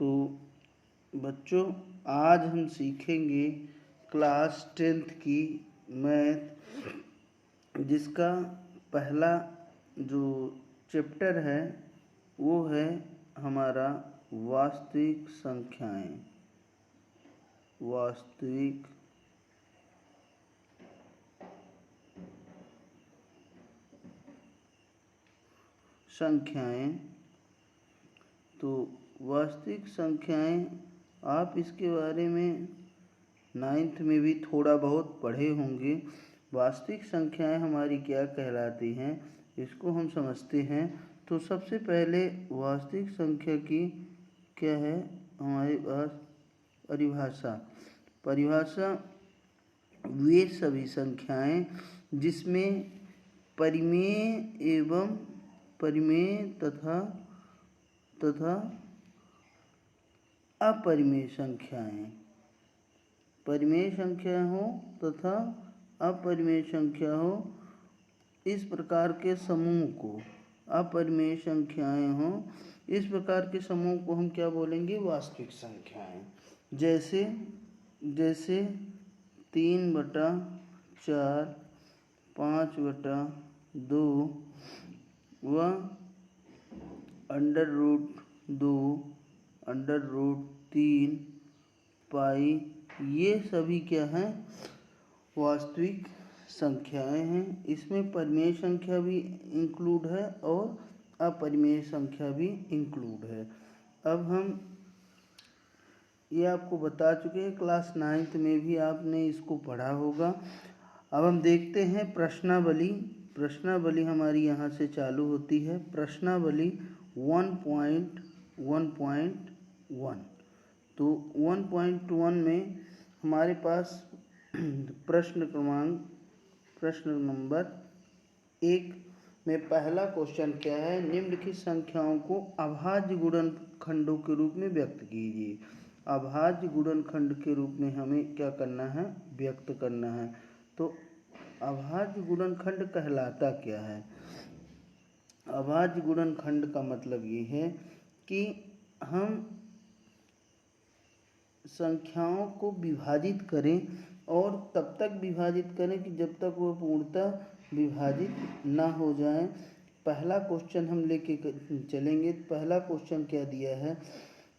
तो बच्चों आज हम सीखेंगे क्लास 10th की मैथ, जिसका पहला जो चैप्टर है वो है हमारा वास्तविक संख्याएं। वास्तविक संख्याएं। तो वास्तविक संख्याएं आप इसके बारे में 9th में भी थोड़ा बहुत पढ़े होंगे। वास्तविक संख्याएं हमारी क्या कहलाती हैं इसको हम समझते हैं। तो सबसे पहले वास्तविक संख्या की क्या है हमारे पास परिभाषा वे सभी संख्याएं जिसमें परिमेय एवं परिमेय तथा अपरिमेय संख्याएं, परिमेय संख्या हो तथा अपरिमेय संख्या हो, इस प्रकार के समूह को, अपरिमेय संख्याएं हो, इस प्रकार के समूह को हम क्या बोलेंगे? वास्तविक संख्याएं। जैसे 3/4, 5/2 व √2, √3 पाई, ये सभी क्या हैं? वास्तविक संख्याएं हैं। इसमें परिमेय संख्या भी इंक्लूड है और अपरिमेय संख्या भी इंक्लूड है। अब हम ये आपको बता चुके हैं, क्लास 9th में भी आपने इसको पढ़ा होगा। अब हम देखते हैं प्रश्नावली हमारी यहाँ से चालू होती है। प्रश्नावली 1.1 तो 1.1 में हमारे पास प्रश्न नंबर 1 में पहला क्वेश्चन क्या है? निम्नलिखित संख्याओं को अभाज्य गुणनखंडों के रूप में व्यक्त कीजिए। अभाज्य गुणनखंड के रूप में हमें क्या करना है? व्यक्त करना है। तो अभाज्य गुणनखंड कहलाता क्या है? अभाज्य गुणनखंड का मतलब ये है कि हम संख्याओं को विभाजित करें और तब तक विभाजित करें कि जब तक वो पूर्णतः विभाजित ना हो जाए। पहला क्वेश्चन हम लेके चलेंगे। पहला क्वेश्चन क्या दिया है?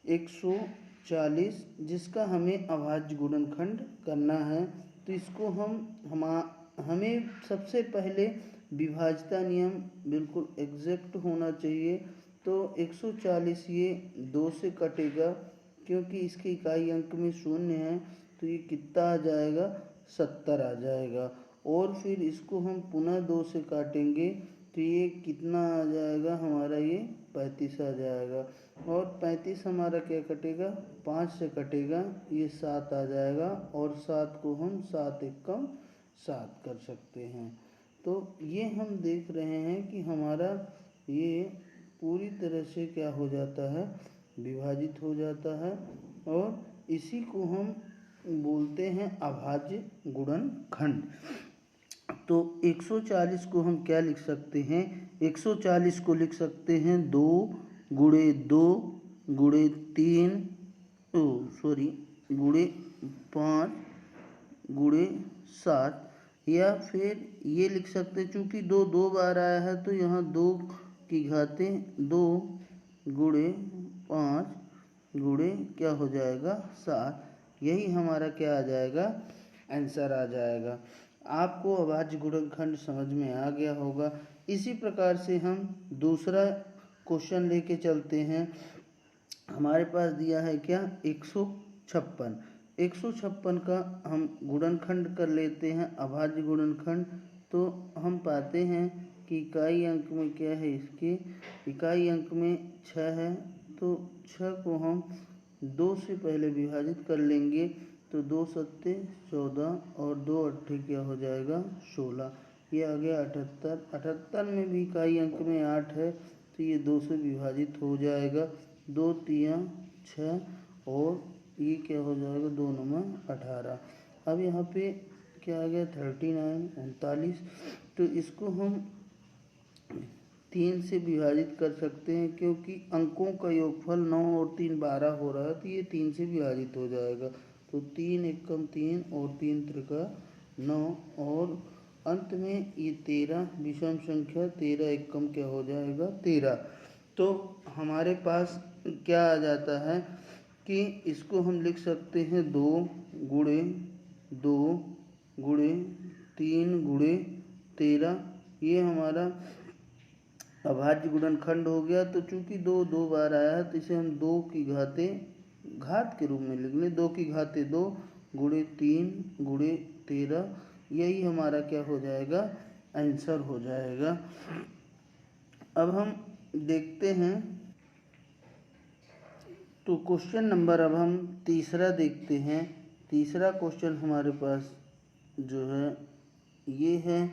140, जिसका हमें अभाज्य गुणनखंड करना है। तो इसको हमें सबसे पहले विभाज्यता नियम बिल्कुल एग्जैक्ट होना चाहिए। तो 140 ये 2 से कटेगा, क्योंकि इसके इकाई अंक में 0 है, तो ये कितना आ जाएगा? 70 आ जाएगा। और फिर इसको हम पुनः 2 से काटेंगे तो ये कितना आ जाएगा हमारा? ये 35 आ जाएगा। और 35 हमारा क्या कटेगा? 5 से कटेगा, ये 7 आ जाएगा। और 7 को हम 7 एकम 7 कर सकते हैं। तो ये हम देख रहे हैं कि हमारा ये पूरी तरह से क्या हो जाता है? विभाजित हो जाता है। और इसी को हम बोलते हैं अभाज्य गुणनखंड। तो 140 को हम क्या लिख सकते हैं? 140 को लिख सकते हैं 2 × 2 × 3 × 5 × 7, या फिर ये लिख सकते हैं, चूँकि 2 बार आया है तो यहाँ 2 की घातें 2 × 5 × क्या हो जाएगा? 7। यही हमारा क्या आ जाएगा? आंसर आ जाएगा। आपको अभाज्य गुणनखंड समझ में आ गया होगा। इसी प्रकार से हम दूसरा क्वेश्चन लेके चलते हैं। हमारे पास दिया है क्या? 156। 156 का हम गुणनखंड कर लेते हैं, अभाज्य गुणनखंड। तो हम पाते हैं कि इकाई अंक में क्या है? इसके इकाई अंक में 6 है। तो 6 को हम 2 से पहले विभाजित कर लेंगे। तो 2 सत्ते 14 और 2 अट्ठे क्या हो जाएगा? 16। ये आ गया 78। 78 में भी इकाई अंक में 8 है, तो ये 2 से विभाजित हो जाएगा। 2 तिया 6 और ये क्या हो जाएगा? 2 9 18। अब यहाँ पे क्या आ गया? 39 39। तो इसको हम 3 से विभाजित कर सकते हैं, क्योंकि अंकों का योगफल 9 और 3 12 हो रहा है, तो ये 3 से विभाजित हो जाएगा। तो 3 एकम 3 और 3 त्रिका 9, और अंत में ये 13 विषम संख्या, 13 एकम क्या हो जाएगा 13। तो हमारे पास क्या आ जाता है कि इसको हम लिख सकते हैं 2 गुणे 2 गुणे 3 गुणे 13। ये हमारा अभाज्य गुणनखंड हो गया। तो चूंकि 2 2 बार आया है, तो इसे हम 2 की घाते घात के रूप में लिख लें। 2 की घाते 2 गुणे 3 गुणे 13, यही हमारा क्या हो जाएगा, आंसर हो जाएगा। अब हम देखते हैं, तो क्वेश्चन नंबर अब हम तीसरा देखते हैं। तीसरा क्वेश्चन हमारे पास जो है ये है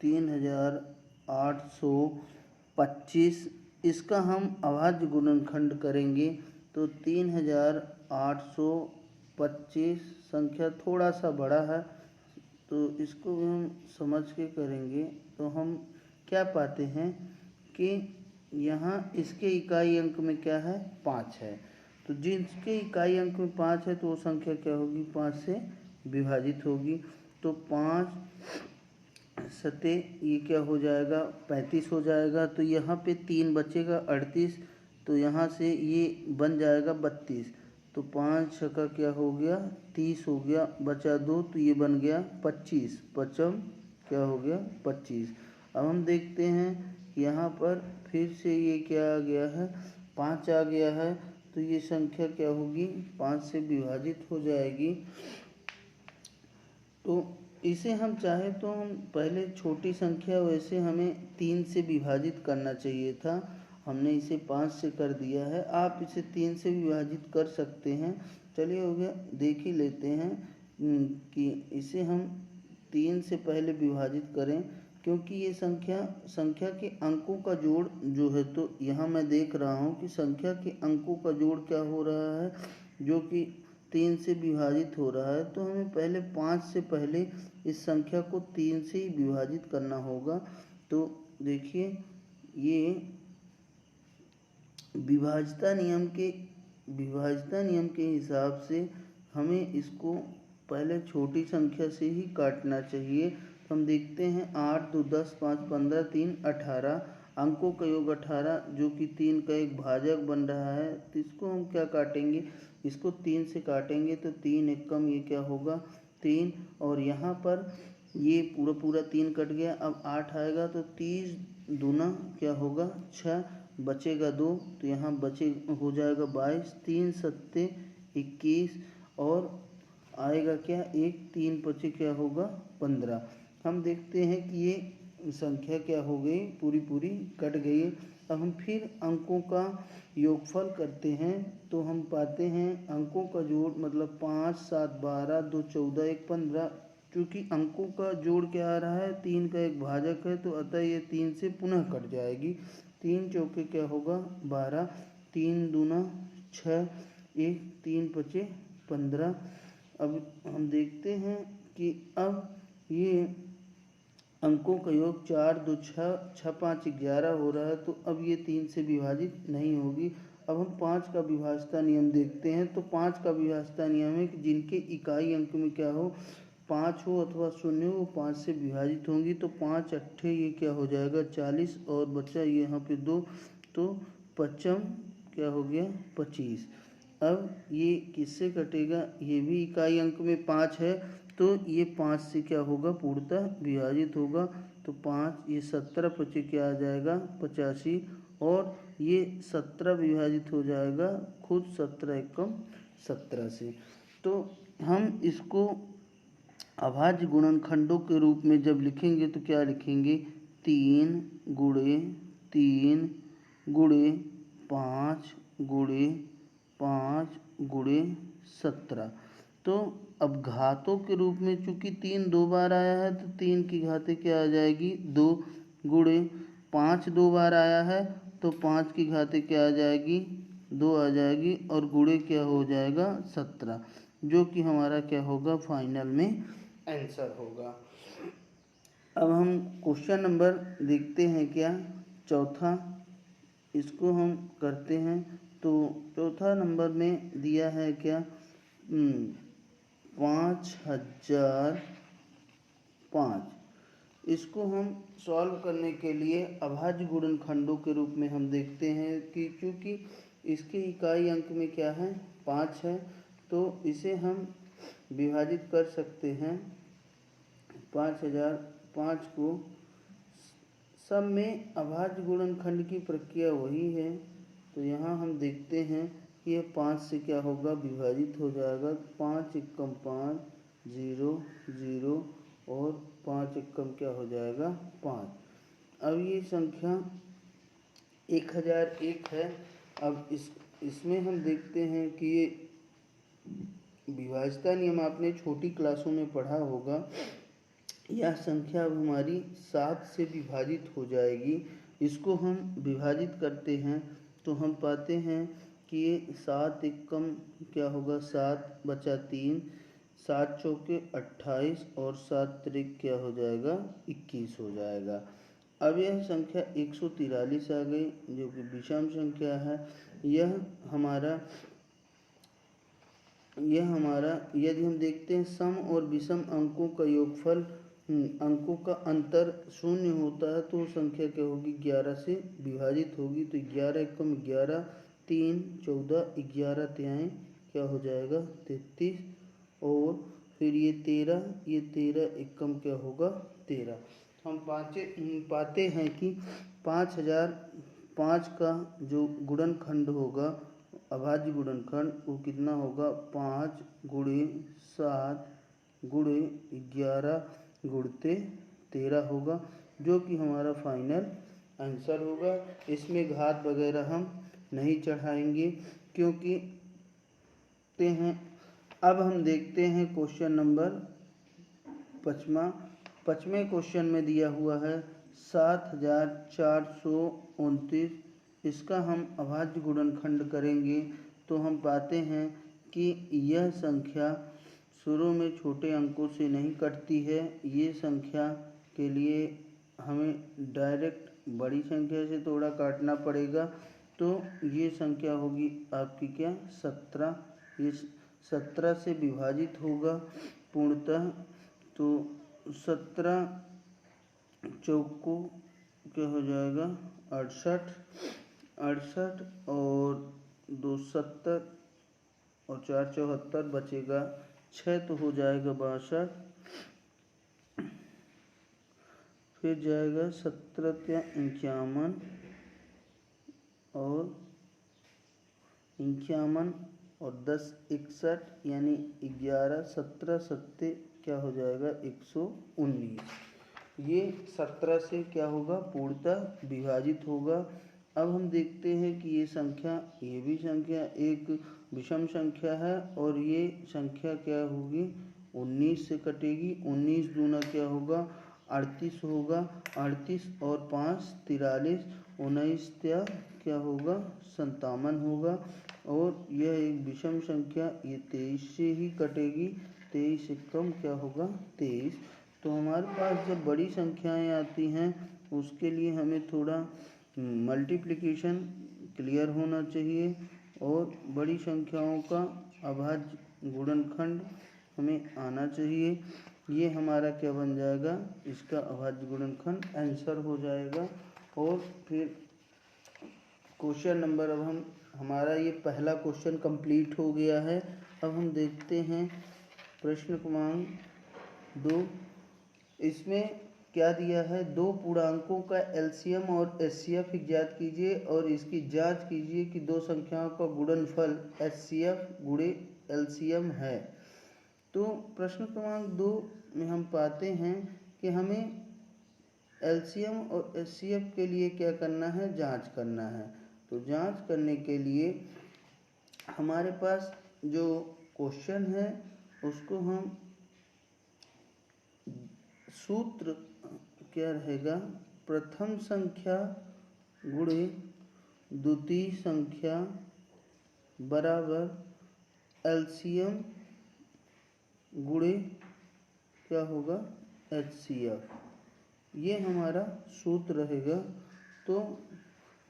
3825। इसका हम अभाज्य गुणनखंड करेंगे। तो 3825 संख्या थोड़ा सा बड़ा है, तो इसको भी हम समझ के करेंगे। तो हम क्या पाते हैं कि यहाँ इसके इकाई अंक में क्या है, 5 है। तो जिसके इकाई अंक में 5 है, तो वो संख्या क्या होगी, 5 से विभाजित होगी। तो 5 सते ये क्या हो जाएगा, 35 हो जाएगा। तो यहाँ पे 3 बचेगा 38, तो यहाँ से ये बन जाएगा 32। तो 5 छक्का क्या हो गया, 30 हो गया, बचा 2, तो ये बन गया 25। पचम क्या हो गया, 25। अब हम देखते हैं यहाँ पर फिर से ये क्या आ गया है, 5 आ गया है। तो ये संख्या क्या होगी, 5 से विभाजित हो जाएगी। तो इसे हम चाहे तो हम पहले छोटी संख्या, वैसे हमें 3 से विभाजित करना चाहिए था, हमने इसे 5 से कर दिया है। आप इसे 3 से विभाजित कर सकते हैं। चलिए हो गया, देख ही लेते हैं कि इसे हम 3 से पहले विभाजित करें, क्योंकि ये संख्या के अंकों का जोड़ जो है, तो यहाँ मैं देख रहा हूँ कि संख्या के अंकों का जोड़ क्या हो रहा है, जो कि 3 से विभाजित हो रहा है। तो हमें पहले 5 से पहले इस संख्या को 3 से ही विभाजित करना होगा। तो देखिए, ये विभाज्यता नियम के हिसाब से हमें इसको पहले छोटी संख्या से ही काटना चाहिए। तो हम देखते हैं 8 2 10 5 15 3 18, अंकों का योग 18, जो कि 3 का एक भाजक बन रहा है। तो इसको हम क्या काटेंगे, इसको 3 से काटेंगे। तो 3 एकम ये क्या होगा, 3, और यहाँ पर ये पूरा 3 कट गया। अब 8 आएगा, तो 30 दूना क्या होगा 6, बचेगा 2, तो यहाँ बचे हो जाएगा 22। 3 सत्ते 21, और आएगा क्या 1, 3 पचे क्या होगा 15। हम देखते हैं कि ये संख्या क्या हो गई, पूरी कट गई। अब हम फिर अंकों का योगफल करते हैं। तो हम पाते हैं अंकों का जोड़, मतलब 5 7 12 2 14 1 15। क्योंकि अंकों का जोड़ क्या आ रहा है, 3 का एक भाजक है, तो अतः ये 3 से पुनः कट जाएगी। 3 चौके क्या होगा 12, 3 दूना 6, 1 3 पचे 15। अब हम देखते हैं कि अब ये अंकों का योग 4 2 6 6 5 11 हो रहा है। तो अब ये 3 से विभाजित नहीं होगी। अब हम 5 का विभाज्यता नियम देखते हैं। तो 5 का विभाज्यता नियम है कि जिनके इकाई अंक में क्या हो, 5 हो अथवा 0 हो, वो 5 से विभाजित होंगी। तो 5 अट्ठे ये क्या हो जाएगा 40, और बचा ये यहाँ पे 2, तो पचम क्या हो गया 25। अब ये किससे कटेगा, ये भी इकाई अंक में 5 है, तो ये 5 से क्या होगा पूर्णतः विभाजित होगा। तो 5 ये 17 पचे क्या आ जाएगा 85, और ये 17 विभाजित हो जाएगा खुद 17 एकम 17 से। तो हम इसको अभाज्य गुणनखंडों के रूप में जब लिखेंगे, तो क्या लिखेंगे, 3 गुणे 3 गुणे 5 गुणे 5 गुणे 17। तो अब घातों के रूप में चूंकि 3 2 बार आया है, तो 3 की घातें क्या आ जाएगी 2, गुणे 5 2 बार आया है, तो 5 की घातें क्या आ जाएगी 2 आ जाएगी, और गुणे क्या हो जाएगा 17, जो कि हमारा क्या होगा फाइनल में आंसर होगा। अब हम क्वेश्चन नंबर देखते हैं क्या, चौथा, इसको हम करते हैं। तो चौथा नंबर में दिया है क्या, 5005। इसको हम सॉल्व करने के लिए अभाज्य गुणनखंडों के रूप में हम देखते हैं कि चूँकि इसके इकाई अंक में क्या है, 5 है, तो इसे हम विभाजित कर सकते हैं 5005 को। सब में अभाज्य गुणनखंड की प्रक्रिया वही है, तो यहाँ हम देखते हैं कि यह 5 से क्या होगा, विभाजित हो जाएगा। 5 एकम 5, 0 0 और 5 एकम क्या हो जाएगा, 5। अब ये संख्या 1001 है। अब इसमें हम देखते हैं कि ये विभाज्यता नियम आपने छोटी क्लासों में पढ़ा होगा। यह संख्या अब हमारी 7 से विभाजित हो जाएगी। इसको हम विभाजित करते हैं तो हम पाते हैं कि ये 7 एकम क्या होगा, 7 बचा 3, 7 चौके 28 और 7 त्रिक क्या हो जाएगा, 21 हो जाएगा। अब यह संख्या 143 आ गई, जो कि विषम संख्या है। यह हमारा यदि हम देखते हैं सम और विषम अंकों का योगफल, अंकों का अंतर शून्य होता है, तो संख्या क्या होगी, 11 से विभाजित होगी। तो 11 एकम 11, 3 14, 11 तिहाई क्या हो जाएगा, 33। और फिर ये 13 एकम क्या होगा, 13। हम पाते हैं कि 5005 का जो गुणनखंड होगा, अभाज्य गुणनखंड, वो कितना होगा, 5 गुणे 7 गुणे 11 गुणते 13 होगा, जो कि हमारा फाइनल आंसर होगा। इसमें घात वगैरह हम नहीं चढ़ाएंगे क्योंकि ते हैं। अब हम देखते हैं क्वेश्चन नंबर 5वें क्वेश्चन में दिया हुआ है 7429। इसका हम अभाज्य गुणनखंड करेंगे तो हम पाते हैं कि यह संख्या शुरू में छोटे अंकों से नहीं कटती है। ये संख्या के लिए हमें डायरेक्ट बड़ी संख्या से थोड़ा काटना पड़ेगा। तो ये संख्या होगी आपकी क्या, 17। ये 17 से विभाजित होगा पूर्णतः। तो 17 चौको क्या हो जाएगा, 68 और 2 70 और 4 74 बचेगा 6, तो हो जाएगा 62। फिर जाएगा 17 या 51 और 10 61, यानी 11 17 7 क्या हो जाएगा, 119। ये 17 से क्या होगा, पूर्णतः विभाजित होगा। अब हम देखते हैं कि ये भी संख्या एक विषम संख्या है और ये संख्या क्या होगी, 19 से कटेगी। 19 दूना क्या होगा, 38 होगा। 38 और 5 43, 19 क्या होगा, 57 होगा। और यह एक विषम संख्या, ये 23 से ही कटेगी। 23 से कम क्या होगा, 23। तो हमारे पास जब बड़ी संख्याएं आती हैं उसके लिए हमें थोड़ा मल्टीप्लिकेशन क्लियर होना चाहिए और बड़ी संख्याओं का अभाज्य गुणनखंड हमें आना चाहिए। ये हमारा क्या बन जाएगा, इसका अभाज्य गुणनखंड आंसर हो जाएगा। और फिर क्वेश्चन नंबर, अब हमारा ये पहला क्वेश्चन कंप्लीट हो गया है। अब हम देखते हैं प्रश्न क्रमांक 2। इसमें क्या दिया है, दो पूर्णांकों का एलसीएम और एचसीएफ ज्ञात कीजिए और इसकी जांच कीजिए कि दो संख्याओं का गुणनफल एचसीएफ गुणे एलसीएम है। तो प्रश्न क्रमांक 2 में हम पाते हैं कि हमें एलसीएम और एचसीएफ के लिए क्या करना है, जांच करना है। तो जांच करने के लिए हमारे पास जो क्वेश्चन है उसको हम सूत्र क्या रहेगा, प्रथम संख्या गुणे द्वितीय संख्या बराबर एलसीएम गुणे क्या होगा, एचसीएफ। ये हमारा सूत्र रहेगा। तो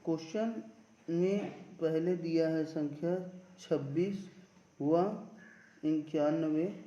क्वेश्चन में पहले दिया है संख्या 26 व 91